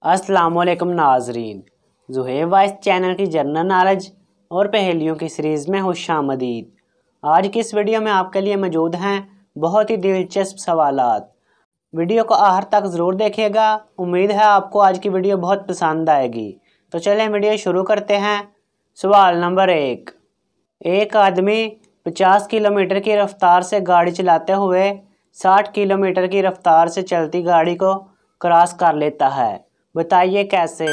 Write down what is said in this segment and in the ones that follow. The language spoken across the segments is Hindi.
अस्सलामुअलैकुम नाजरीन, ज़ुहैब वाइस चैनल की जनरल नॉलेज और पहेलियों की सीरीज़ में खुशामदीद। आज की इस वीडियो में आपके लिए मौजूद हैं बहुत ही दिलचस्प सवालात। वीडियो को आखिर तक ज़रूर देखिएगा। उम्मीद है आपको आज की वीडियो बहुत पसंद आएगी। तो चलें वीडियो शुरू करते हैं। सवाल नंबर 1। एक आदमी 50 किलोमीटर की रफ्तार से गाड़ी चलाते हुए 60 किलोमीटर की रफ्तार से चलती गाड़ी को क्रॉस कर लेता है, बताइए कैसे।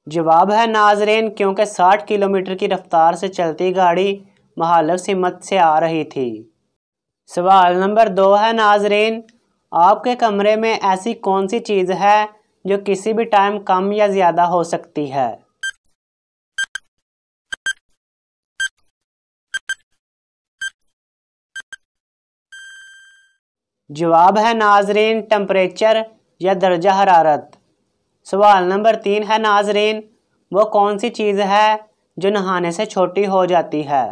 जवाब है नाजरीन, क्योंकि 60 किलोमीटर की रफ्तार से चलती गाड़ी मुखालिफ सिमत से आ रही थी। सवाल नंबर 2 है नाजरीन, आपके कमरे में ऐसी कौन सी चीज़ है जो किसी भी टाइम कम या ज़्यादा हो सकती है। जवाब है नाजरीन, टेम्परेचर या दर्जा हरारत। सवाल नंबर 3 है नाजरीन, वो कौन सी चीज़ है जो नहाने से छोटी हो जाती है।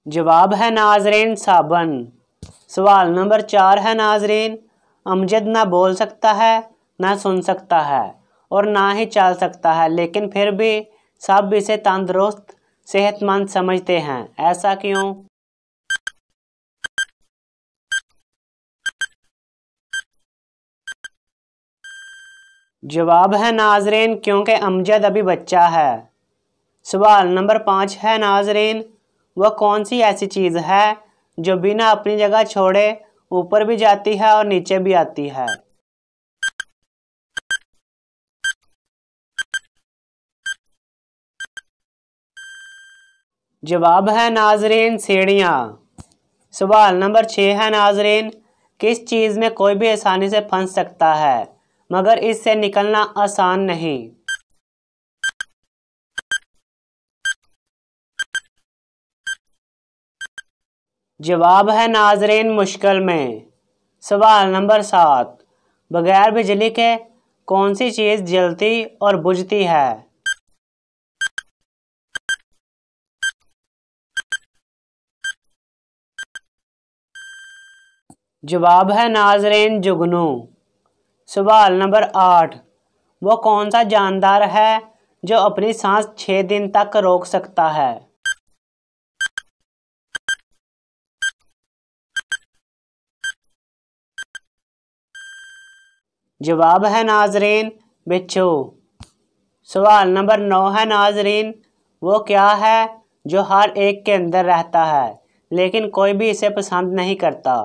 जवाब है नाजरीन, साबन। सवाल नंबर 4 है नाजरीन, अमजद ना बोल सकता है, ना सुन सकता है और ना ही चल सकता है, लेकिन फिर भी सब इसे तंदुरुस्त सेहतमंद समझते हैं, ऐसा क्यों। जवाब है नाजरीन, क्योंकि अमजद अभी बच्चा है। सवाल नंबर 5 है नाजरीन, वह कौन सी ऐसी चीज़ है जो बिना अपनी जगह छोड़े ऊपर भी जाती है और नीचे भी आती है। जवाब है नाजरीन, सीढ़ियाँ। सवाल नंबर 6 है नाजरीन, किस चीज़ में कोई भी आसानी से फंस सकता है मगर इससे निकलना आसान नहीं। जवाब है नाजरीन, मुश्किल में। सवाल नंबर 7, बगैर बिजली के कौन सी चीज़ जलती और बुझती है। जवाब है नाजरीन, जुगनू। सवाल नंबर 8, वो कौन सा जानदार है जो अपनी सांस 6 दिन तक रोक सकता है। जवाब है नाजरीन, बिच्छू। सवाल नंबर 9 है नाजरीन, वो क्या है जो हर एक के अंदर रहता है लेकिन कोई भी इसे पसंद नहीं करता।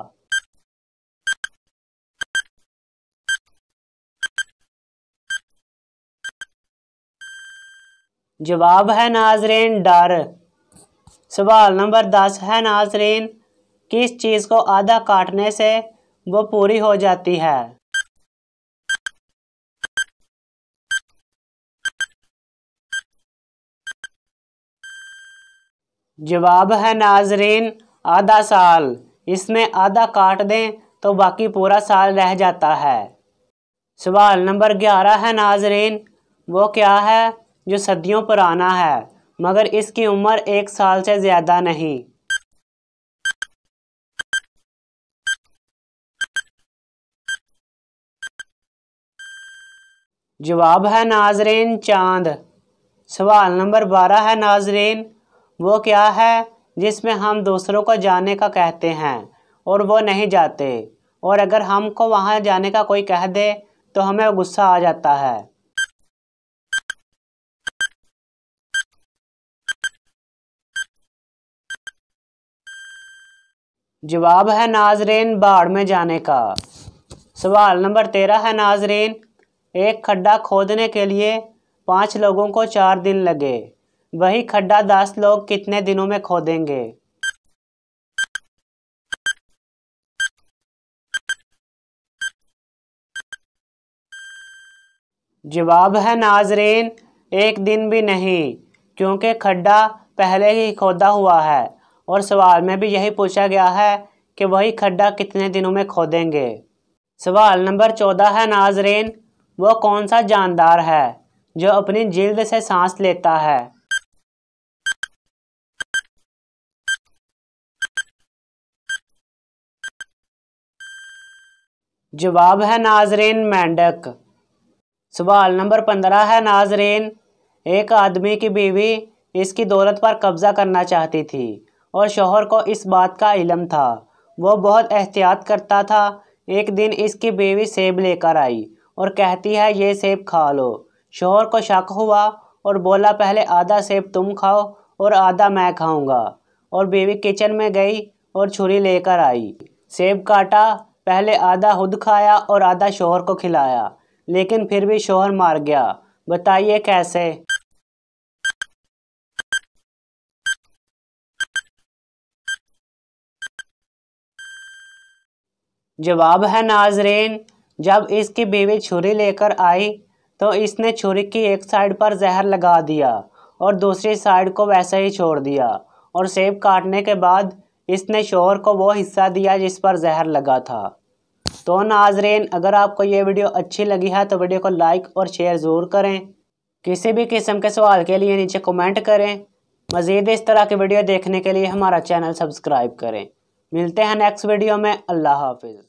जवाब है नाजरीन, डर। सवाल नंबर 10 है नाजरीन, किस चीज़ को आधा काटने से वो पूरी हो जाती है। जवाब है नाजरीन, आधा साल। इसमें आधा काट दें तो बाकी पूरा साल रह जाता है। सवाल नंबर 11 है नाजरीन, वो क्या है जो सदियों पुराना है मगर इसकी उम्र 1 साल से ज़्यादा नहीं। जवाब है नाजरीन, चांद। सवाल नंबर 12 है नाजरीन, वो क्या है जिसमें हम दूसरों को जाने का कहते हैं और वो नहीं जाते, और अगर हमको वहाँ जाने का कोई कह दे तो हमें गुस्सा आ जाता है। जवाब है नाजरीन, बाढ़ में जाने का। सवाल नंबर 13 है नाजरीन, एक खड्डा खोदने के लिए 5 लोगों को 4 दिन लगे, वही खड्डा 10 लोग कितने दिनों में खोदेंगे। जवाब है नाजरीन, 1 दिन भी नहीं, क्योंकि खड्डा पहले ही खोदा हुआ है और सवाल में भी यही पूछा गया है कि वही खड्डा कितने दिनों में खोदेंगे। सवाल नंबर 14 है नाजरीन, वो कौन सा जानदार है जो अपनी जिल्द से सांस लेता है? जवाब है नाजरीन, मेंढक। सवाल नंबर 15 है नाजरीन, एक आदमी की बीवी इसकी दौलत पर कब्जा करना चाहती थी और शौहर को इस बात का इल्म था। वो बहुत एहतियात करता था। एक दिन इसकी बीवी सेब लेकर आई और कहती है ये सेब खा लो। शौहर को शक हुआ और बोला पहले आधा सेब तुम खाओ और आधा मैं खाऊंगा। और बीवी किचन में गई और छुरी लेकर आई, सेब काटा, पहले आधा खुद खाया और आधा शौहर को खिलाया, लेकिन फिर भी शौहर मार गया। बताइए कैसे? जवाब है नाजरीन, जब इसकी बीवी छुरी लेकर आई तो इसने छुरी की एक साइड पर जहर लगा दिया और दूसरी साइड को वैसे ही छोड़ दिया। और सेब काटने के बाद इसने शौहर को वो हिस्सा दिया जिस पर जहर लगा था। तो नाजरीन, अगर आपको ये वीडियो अच्छी लगी है तो वीडियो को लाइक और शेयर ज़रूर करें। किसी भी किस्म के सवाल के लिए नीचे कमेंट करें। मज़ीद इस तरह की वीडियो देखने के लिए हमारा चैनल सब्सक्राइब करें। मिलते हैं नेक्स्ट वीडियो में। अल्लाह हाफिज़।